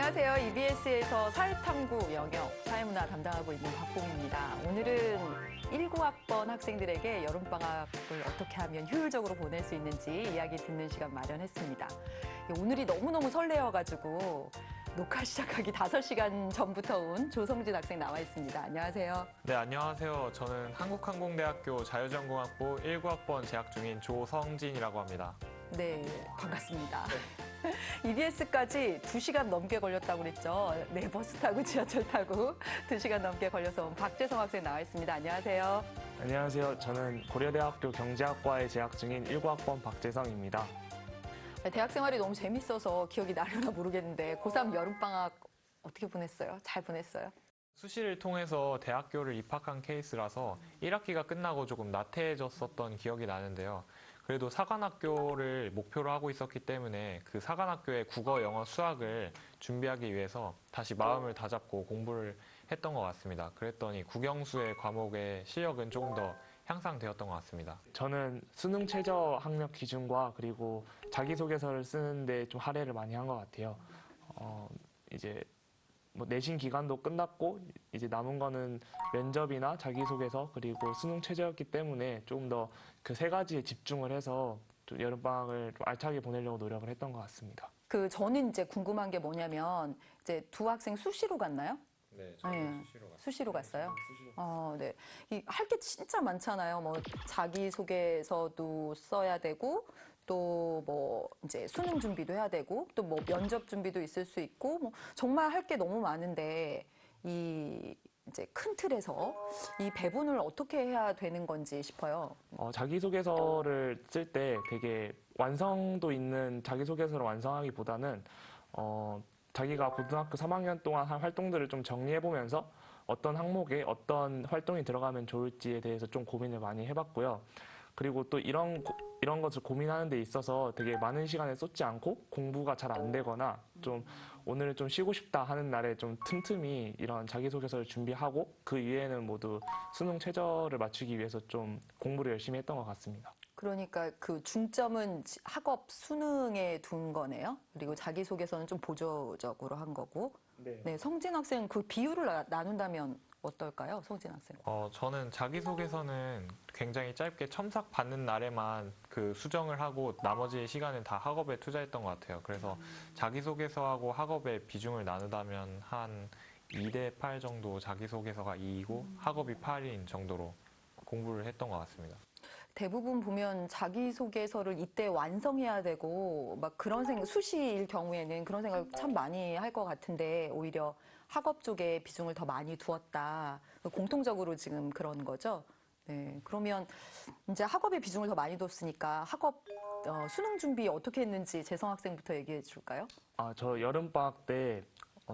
안녕하세요. EBS에서 사회탐구 영역, 사회문화 담당하고 있는 박봉입니다. 오늘은 19학번 학생들에게 여름방학을 어떻게 하면 효율적으로 보낼 수 있는지 이야기 듣는 시간 마련했습니다. 오늘이 너무너무 설레어가지고 녹화 시작하기 5시간 전부터 온 조성진 학생 나와 있습니다. 안녕하세요. 네, 안녕하세요. 저는 한국항공대학교 자유전공학부 19학번 재학 중인 조성진이라고 합니다. 네, 반갑습니다. EBS까지 2시간 넘게 걸렸다고 그랬죠. 네, 버스 타고 지하철 타고 2시간 넘게 걸려서 온 박재성 학생 나와 있습니다. 안녕하세요. 안녕하세요. 저는 고려대학교 경제학과에 재학 중인 19학번 박재성입니다. 대학 생활이 너무 재밌어서 기억이 나려나 모르겠는데 고3 여름방학 어떻게 보냈어요? 잘 보냈어요? 수시를 통해서 대학교를 입학한 케이스라서 1학기가 끝나고 조금 나태해졌었던 기억이 나는데요. 그래도 사관학교를 목표로 하고 있었기 때문에 그 사관학교의 국어, 영어, 수학을 준비하기 위해서 다시 마음을 다잡고 공부를 했던 것 같습니다. 그랬더니 국영수의 과목의 실력은 조금 더 향상되었던 것 같습니다. 저는 수능 최저 학력 기준과 그리고 자기소개서를 쓰는데 좀 할애를 많이 한 것 같아요. 이제 뭐 내신 기간도 끝났고 이제 남은 거는 면접이나 자기소개서 그리고 수능 최저였기 때문에 조금 더 그 세 가지에 집중을 해서 좀 여름방학을 좀 알차게 보내려고 노력을 했던 것 같습니다. 저는 이제 궁금한 게 뭐냐면 이제 두 학생 수시로 갔나요? 네, 저는 수시로 갔어요. 네. 할 게 진짜 많잖아요. 뭐 자기소개서도 써야 되고 또 뭐 이제 수능 준비도 해야 되고 또 뭐 면접 준비도 있을 수 있고 뭐 정말 할 게 너무 많은데 이제 큰 틀에서 이 배분을 어떻게 해야 되는 건지 싶어요. 자기소개서를 쓸 때 되게 완성도 있는 자기소개서를 완성하기보다는 자기가 고등학교 3학년 동안 한 활동들을 좀 정리해보면서 어떤 항목에 어떤 활동이 들어가면 좋을지에 대해서 좀 고민을 많이 해봤고요. 그리고 또 이런 것을 고민하는 데 있어서 되게 많은 시간을 쏟지 않고 공부가 잘 안 되거나 좀 오늘은 좀 쉬고 싶다 하는 날에 좀 틈틈이 이런 자기소개서를 준비하고 그 이외에는 모두 수능 최저를 맞추기 위해서 좀 공부를 열심히 했던 것 같습니다. 그러니까 그 중점은 학업 수능에 둔 거네요. 그리고 자기소개서는 좀 보조적으로 한 거고. 네, 성진 학생 그 비율을 나눈다면 어떨까요? 성진 학생. 저는 자기소개서는 굉장히 짧게 첨삭 받는 날에만 그 수정을 하고 나머지 시간은 다 학업에 투자했던 것 같아요. 그래서 자기소개서하고 학업의 비중을 나누다면 한 2대 8 정도 자기소개서가 2이고 학업이 8인 정도로 공부를 했던 것 같습니다. 대부분 보면 자기소개서를 이때 완성해야 되고 막 그런 수시일 경우에는 그런 생각 참 많이 할 것 같은데 오히려 학업 쪽에 비중을 더 많이 두었다. 공통적으로 지금 그런 거죠. 네. 그러면 이제 학업에 비중을 더 많이 뒀으니까 학업 수능 준비 어떻게 했는지 재성 학생부터 얘기해 줄까요? 저 여름방학 때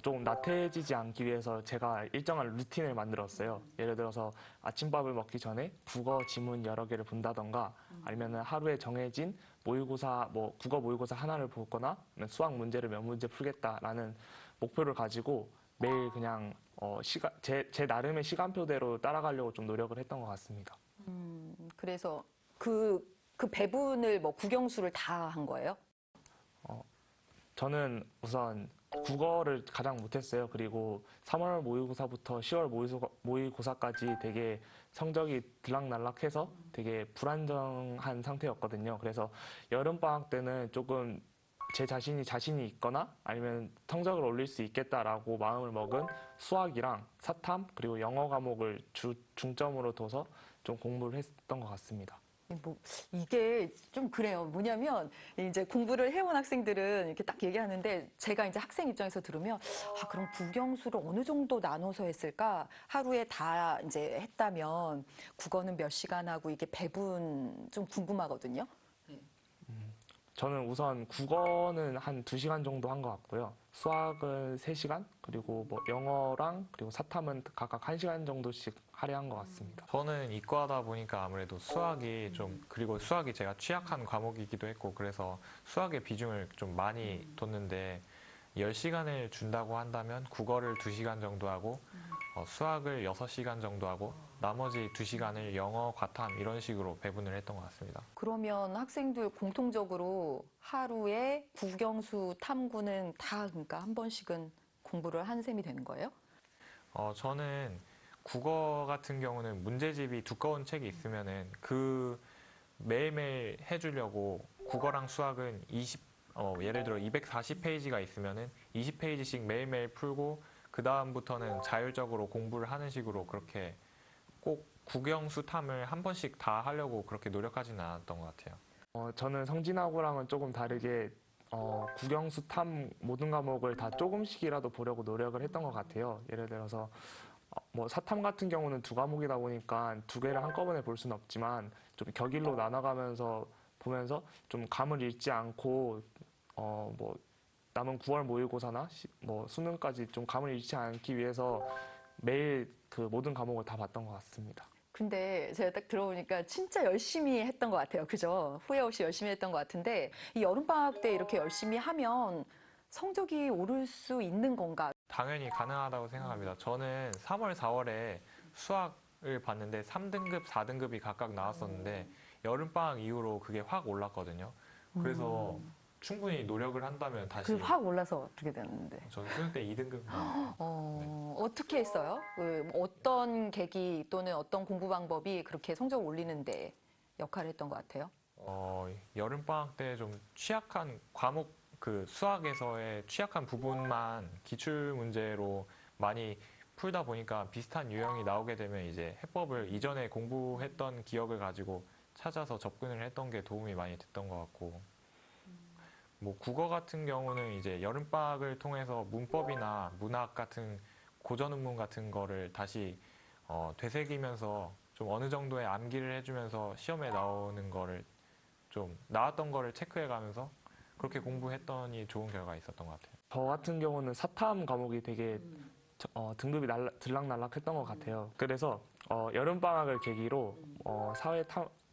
조금 나태해지지 않기 위해서 제가 일정한 루틴을 만들었어요. 예를 들어서 아침밥을 먹기 전에 국어 지문 여러 개를 본다던가 아니면 하루에 정해진 모의고사, 뭐 국어 모의고사 하나를 보거나 수학 문제를 몇 문제 풀겠다라는 목표를 가지고 매일 그냥 제 나름의 시간표대로 따라가려고 좀 노력을 했던 것 같습니다. 그래서 그 배분을 뭐 국영수를 다 한 거예요? 저는 우선 국어를 가장 못했어요. 그리고 3월 모의고사부터 10월 모의고사까지 되게 성적이 들락날락해서 되게 불안정한 상태였거든요. 그래서 여름방학 때는 조금 제 자신이 있거나 아니면 성적을 올릴 수 있겠다라고 마음을 먹은 수학이랑 사탐 그리고 영어 과목을 중점으로 둬서 좀 공부를 했던 것 같습니다. 뭐 이게 좀 그래요. 뭐냐면 이제 공부를 해온 학생들은 이렇게 딱 얘기하는데 제가 이제 학생 입장에서 들으면 그럼 국영수를 어느 정도 나눠서 했을까? 하루에 다 이제 했다면 국어는 몇 시간 하고 이게 배분 좀 궁금하거든요. 저는 우선 국어는 한 2시간 정도 한 것 같고요. 수학은 3시간, 그리고 뭐 영어랑 그리고 사탐은 각각 1시간 정도씩 할애한 것 같습니다. 저는 이과다 보니까 아무래도 수학이 그리고 수학이 제가 취약한 과목이기도 했고 그래서 수학의 비중을 좀 많이 뒀는데 10시간을 준다고 한다면 국어를 2시간 정도 하고 수학을 6시간 정도 하고 나머지 2시간을 영어, 과탐 이런 식으로 배분을 했던 것 같습니다. 그러면 학생들 공통적으로 하루에 국영수 탐구는 다 그러니까 한 번씩은 공부를 한 셈이 되는 거예요? 저는 국어 같은 경우는 문제집이 두꺼운 책이 있으면은 그 매일매일 해주려고 국어랑 수학은 예를 들어 240페이지가 있으면은 20페이지씩 매일매일 풀고 그 다음부터는 자율적으로 공부를 하는 식으로 그렇게 꼭 국영수 탐을 한 번씩 다 하려고 그렇게 노력하지는 않았던 것 같아요. 저는 성진하고랑은 조금 다르게 국영수 탐 모든 과목을 다 조금씩이라도 보려고 노력을 했던 것 같아요. 예를 들어서 뭐 사탐 같은 경우는 2과목이다 보니까 2개를 한꺼번에 볼 수는 없지만 좀 격일로 나눠가면서 보면서 좀 감을 잃지 않고 뭐 남은 9월 모의고사나 뭐 수능까지 좀 감을 잃지 않기 위해서 매일 그 모든 과목을 다 봤던 것 같습니다. 근데 제가 딱 들어보니까 진짜 열심히 했던 것 같아요. 그죠? 후회 없이 열심히 했던 것 같은데 이 여름방학 때 이렇게 열심히 하면 성적이 오를 수 있는 건가? 당연히 가능하다고 생각합니다. 저는 3월, 4월에 수학을 봤는데 3등급, 4등급이 각각 나왔었는데 여름방학 이후로 그게 확 올랐거든요. 그래서 충분히 노력을 한다면 다시 그 확 올라서 어떻게 됐는데? 저는 수능 때 2등급 나왔어요. 어떻게 했어요? 어떤 계기 또는 어떤 공부 방법이 그렇게 성적을 올리는데 역할을 했던 것 같아요? 여름방학 때 좀 취약한 과목 그 수학에서의 취약한 부분만 기출 문제로 많이 풀다 보니까 비슷한 유형이 나오게 되면 이제 해법을 이전에 공부했던 기억을 가지고 찾아서 접근을 했던 게 도움이 많이 됐던 것 같고 뭐 국어 같은 경우는 이제 여름방학을 통해서 문법이나 문학 같은 고전 운문 같은 거를 다시 되새기면서 좀 어느 정도의 암기를 해주면서 시험에 나오는 거를 좀 나왔던 거를 체크해 가면서 그렇게 공부했더니 좋은 결과가 있었던 것 같아요. 저 같은 경우는 사탐 과목이 되게 등급이 들락날락했던 것 같아요. 그래서 여름방학을 계기로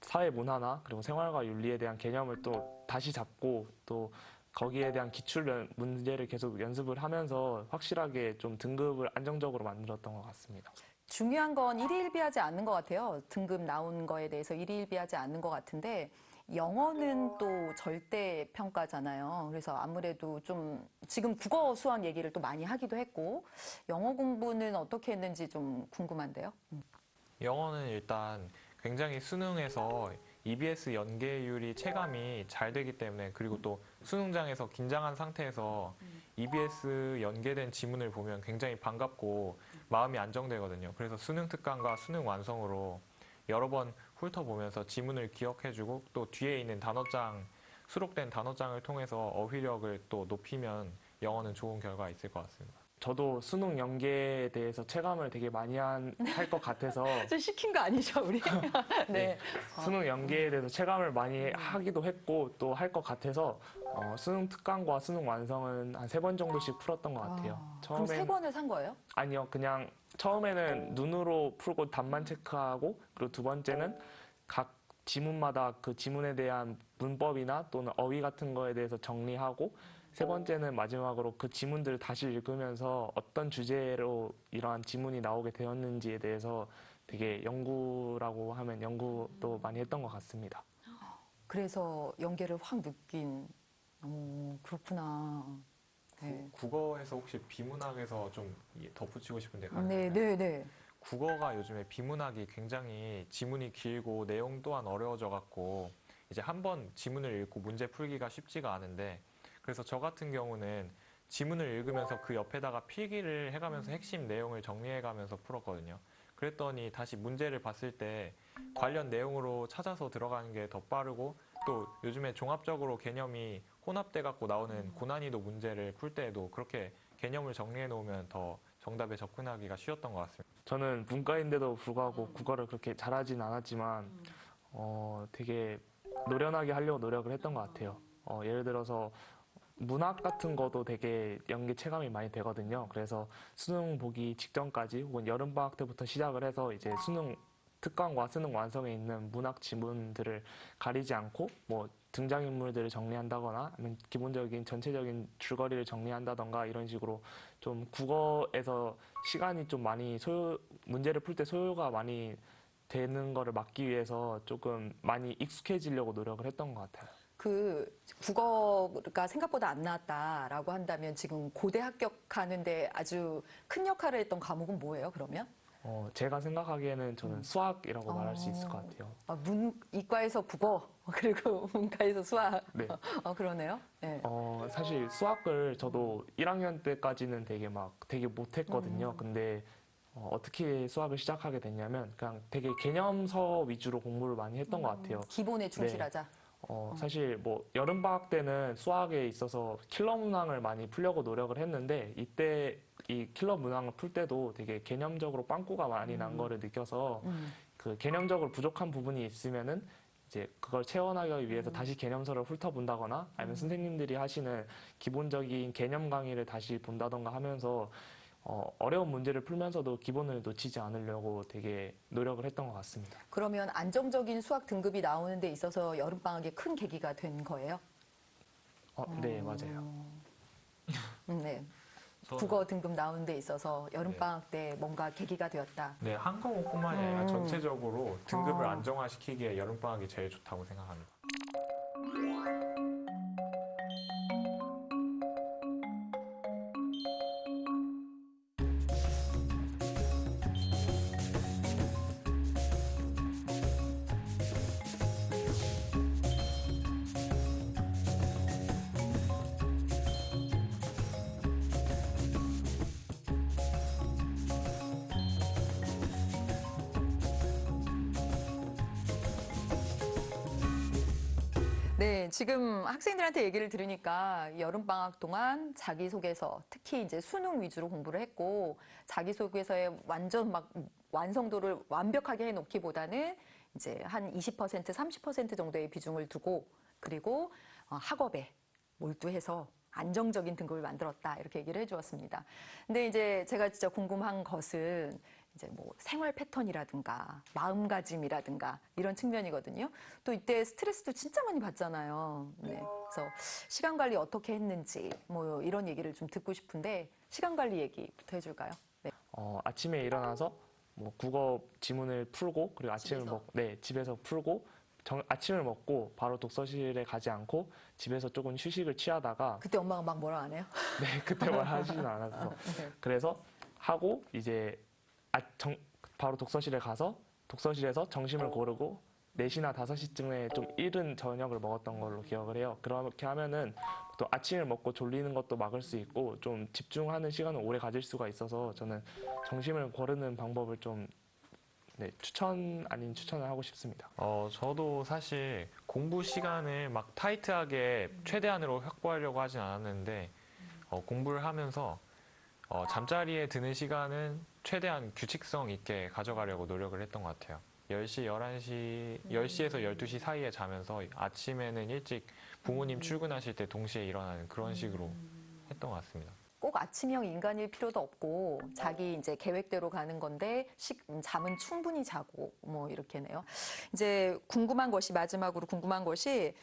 사회 문화나 그리고 생활과 윤리에 대한 개념을 또 다시 잡고 또 거기에 대한 기출 문제를 계속 연습을 하면서 확실하게 좀 등급을 안정적으로 만들었던 것 같습니다. 중요한 건 일희일비하지 않는 것 같아요. 등급 나온 거에 대해서 일희일비하지 않는 것 같은데 영어는 또 절대 평가잖아요. 그래서 아무래도 좀 지금 국어 수학 얘기를 또 많이 하기도 했고 영어 공부는 어떻게 했는지 좀 궁금한데요. 영어는 일단 굉장히 수능에서 EBS 연계율이 체감이 잘 되기 때문에 그리고 또 수능장에서 긴장한 상태에서 EBS 연계된 지문을 보면 굉장히 반갑고 마음이 안정되거든요. 그래서 수능 특강과 수능 완성으로 여러 번 훑어보면서 지문을 기억해주고 또 뒤에 있는 단어장, 수록된 단어장을 통해서 어휘력을 또 높이면 영어는 좋은 결과가 있을 것 같습니다. 저도 수능 연계에 대해서 체감을 되게 많이 할 것 같아서 좀 시킨 거 아니죠, 우리? 네. 수능 연계에 대해서 체감을 많이 하기도 했고 또 할 것 같아서 수능 특강과 수능 완성은 한 3번 정도씩 풀었던 것 같아요. 그럼 3권을 산 거예요? 아니요, 그냥 처음에는 눈으로 풀고 답만 체크하고 그리고 2번째는 각 지문마다 그 지문에 대한 문법이나 또는 어휘 같은 거에 대해서 정리하고 3번째는 마지막으로 그 지문들을 다시 읽으면서 어떤 주제로 이러한 지문이 나오게 되었는지에 대해서 되게 연구라고 하면 연구도 많이 했던 것 같습니다. 그래서 연계를 확 느낀. 그렇구나. 네. 국어에서 혹시 비문학에서 좀 덧붙이고 싶은데 네, 가능할까요? 네, 네. 국어가 요즘에 비문학이 굉장히 지문이 길고 내용 또한 어려워져 갖고 이제 한 번 지문을 읽고 문제 풀기가 쉽지가 않은데 그래서 저 같은 경우는 지문을 읽으면서 그 옆에다가 필기를 해가면서 핵심 내용을 정리해가면서 풀었거든요. 그랬더니 다시 문제를 봤을 때 관련 내용으로 찾아서 들어가는 게 더 빠르고 또 요즘에 종합적으로 개념이 혼합돼 갖고 나오는 고난이도 문제를 풀 때에도 그렇게 개념을 정리해 놓으면 더 정답에 접근하기가 쉬웠던 것 같습니다. 저는 문과인데도 불구하고 국어를 그렇게 잘하진 않았지만 되게 노련하게 하려고 노력을 했던 것 같아요. 예를 들어서 문학 같은 거도 되게 연계 체감이 많이 되거든요. 그래서 수능 보기 직전까지 혹은 여름방학 때부터 시작을 해서 이제 수능 특강과 수능 완성에 있는 문학 지문들을 가리지 않고 뭐 등장인물들을 정리한다거나 아니면 기본적인 전체적인 줄거리를 정리한다던가 이런 식으로 좀 국어에서 시간이 좀 많이 문제를 풀 때 소요가 많이 되는 거를 막기 위해서 조금 많이 익숙해지려고 노력을 했던 것 같아요. 그 국어가 생각보다 안 나왔다라고 한다면 지금 고대 합격하는데 아주 큰 역할을 했던 과목은 뭐예요, 그러면? 제가 생각하기에는 저는 수학이라고 말할 수 있을 것 같아요. 이과에서 국어, 그리고 문과에서 수학. 네. 그러네요. 네. 사실 수학을 저도 1학년 때까지는 되게 못했거든요. 근데 어떻게 수학을 시작하게 됐냐면 그냥 되게 개념서 위주로 공부를 많이 했던 것 같아요. 기본에 충실하자. 사실 뭐 여름방학 때는 수학에 있어서 킬러 문항을 많이 풀려고 노력을 했는데 이때 이 킬러 문항을 풀 때도 되게 개념적으로 빵꾸가 많이 난 거를 느껴서 그 개념적으로 부족한 부분이 있으면은 이제 그걸 채워나가기 위해서 다시 개념서를 훑어본다거나 아니면 선생님들이 하시는 기본적인 개념 강의를 다시 본다던가 하면서 어려운 문제를 풀면서도 기본을 놓치지 않으려고 되게 노력을 했던 것 같습니다. 그러면 안정적인 수학 등급이 나오는 데 있어서 여름방학이 큰 계기가 된 거예요? 네, 맞아요. 네. 국어 등급 나오는 데 있어서 여름방학 때 뭔가 계기가 되었다. 네, 한 과목뿐만이 아니라 전체적으로 등급을 어. 안정화시키기에 여름방학이 제일 좋다고 생각합니다. 네, 지금 학생들한테 얘기를 들으니까 여름방학 동안 자기소개서, 특히 이제 수능 위주로 공부를 했고, 자기소개서에 완전 막 완성도를 완벽하게 해놓기보다는 이제 한 20%, 30% 정도의 비중을 두고, 그리고 학업에 몰두해서 안정적인 등급을 만들었다. 이렇게 얘기를 해주었습니다. 근데 이제 제가 진짜 궁금한 것은 이제 뭐 생활 패턴이라든가 마음가짐이라든가 이런 측면이거든요. 또 이때 스트레스도 진짜 많이 받잖아요. 네. 그래서 시간 관리 어떻게 했는지 뭐 이런 얘기를 좀 듣고 싶은데 시간 관리 얘기부터 해줄까요? 네. 아침에 일어나서 뭐 국어 지문을 풀고 그리고 집에서? 집에서 풀고 아침을 먹고 바로 독서실에 가지 않고 집에서 조금 휴식을 취하다가 그때 엄마가 막 뭐라 안 해요? 네, 그때 말 하지는 않았어. 네. 그래서 하고 이제 바로 독서실에 가서 독서실에서 점심을 고르고 4시나 5시쯤에 좀 이른 저녁을 먹었던 걸로 기억을 해요. 그렇게 하면은 또 아침을 먹고 졸리는 것도 막을 수 있고 좀 집중하는 시간을 오래 가질 수가 있어서 저는 점심을 고르는 방법을 좀 추천 아닌 추천을 하고 싶습니다. 저도 사실 공부 시간을 막 타이트하게 최대한으로 확보하려고 하진 않았는데, 공부를 하면서 잠자리에 드는 시간은 최대한 규칙성 있게 가져가려고 노력을 했던 것 같아요. 10시, 11시, 10시에서 12시 사이에 자면서 아침에는 일찍 부모님 출근하실 때 동시에 일어나는 그런 식으로 했던 것 같습니다. 꼭 아침형 인간일 필요도 없고 자기 이제 계획대로 가는 건데 잠은 충분히 자고 뭐 이렇게네요. 이제 마지막으로 궁금한 것이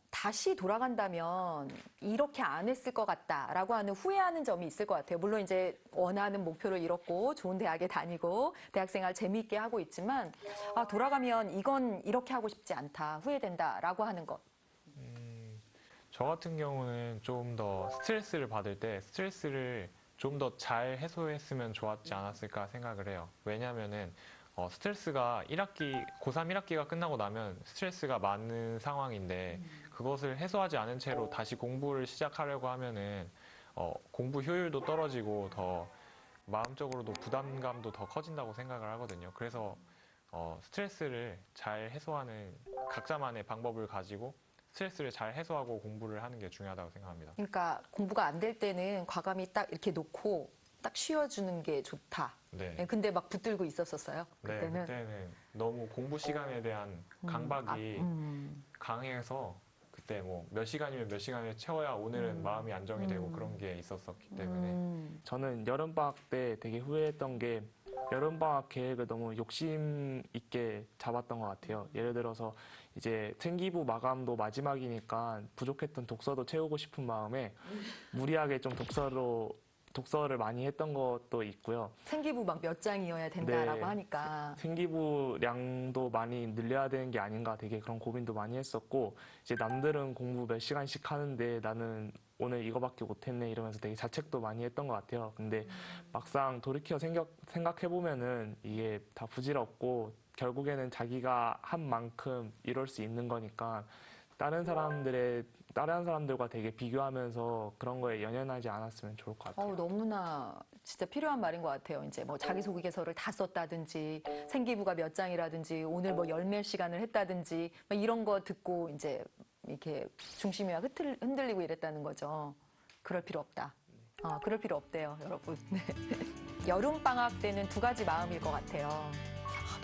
다시 돌아간다면 이렇게 안 했을 것 같다라고 하는 후회하는 점이 있을 것 같아요. 물론 이제 원하는 목표를 이뤘고 좋은 대학에 다니고 대학생활 재미있게 하고 있지만 돌아가면 이건 이렇게 하고 싶지 않다, 후회된다라고 하는 것. 저 같은 경우는 좀 더 스트레스를 받을 때 스트레스를 좀 더 잘 해소했으면 좋았지 않았을까 생각을 해요. 왜냐면은 스트레스가 고3 1학기가 끝나고 나면 스트레스가 많은 상황인데 그것을 해소하지 않은 채로 다시 공부를 시작하려고 하면은 공부 효율도 떨어지고 더 마음적으로도 부담감도 더 커진다고 생각을 하거든요. 그래서 스트레스를 잘 해소하는 각자만의 방법을 가지고 스트레스를 잘 해소하고 공부를 하는 게 중요하다고 생각합니다. 그러니까 공부가 안 될 때는 과감히 딱 이렇게 놓고 딱 쉬어주는 게 좋다. 네. 근데 막 붙들고 있었었어요. 네, 그때는. 그때는 너무 공부 시간에 대한 강박이 강해서 그때 뭐 몇 시간이면 몇 시간을 채워야 오늘은 마음이 안정이 되고 그런 게 있었었기 때문에 저는 여름방학 때 되게 후회했던 게 여름방학 계획을 너무 욕심 있게 잡았던 것 같아요. 예를 들어서 이제 생기부 마감도 마지막이니까 부족했던 독서도 채우고 싶은 마음에 무리하게 좀 독서를 많이 했던 것도 있고요. 생기부 막 몇 장이어야 된다라고 네. 하니까. 생기부량도 많이 늘려야 되는 게 아닌가 되게 그런 고민도 많이 했었고, 이제 남들은 공부 몇 시간씩 하는데 나는 오늘 이거밖에 못했네 이러면서 되게 자책도 많이 했던 것 같아요. 근데 막상 돌이켜 생각해보면은 이게 다 부질없고 결국에는 자기가 한 만큼 이룰 수 있는 거니까 다른 사람들과 되게 비교하면서 그런 거에 연연하지 않았으면 좋을 것 같아요. 너무나 진짜 필요한 말인 것 같아요. 이제 뭐 자기소개서를 다 썼다든지, 생기부가 몇 장이라든지, 오늘 뭐 열 몇 시간을 했다든지, 막 이런 거 듣고 이제 이렇게 중심이 막 흔들리고 이랬다는 거죠. 그럴 필요 없다. 그럴 필요 없대요, 여러분. 네. 여름방학 때는 두 가지 마음일 것 같아요.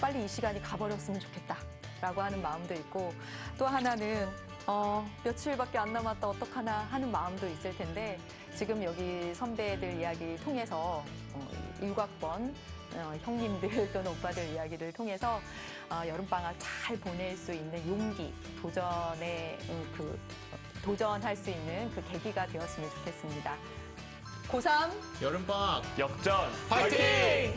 빨리 이 시간이 가버렸으면 좋겠다라고 하는 마음도 있고, 또 하나는 며칠밖에 안 남았다 어떡하나 하는 마음도 있을 텐데, 지금 여기 선배들 이야기 통해서 일곽번 형님들 또는 오빠들 이야기를 통해서 여름방학 잘 보낼 수 있는 용기, 도전할 수 있는 그 계기가 되었으면 좋겠습니다. 고3 여름방학 역전 파이팅!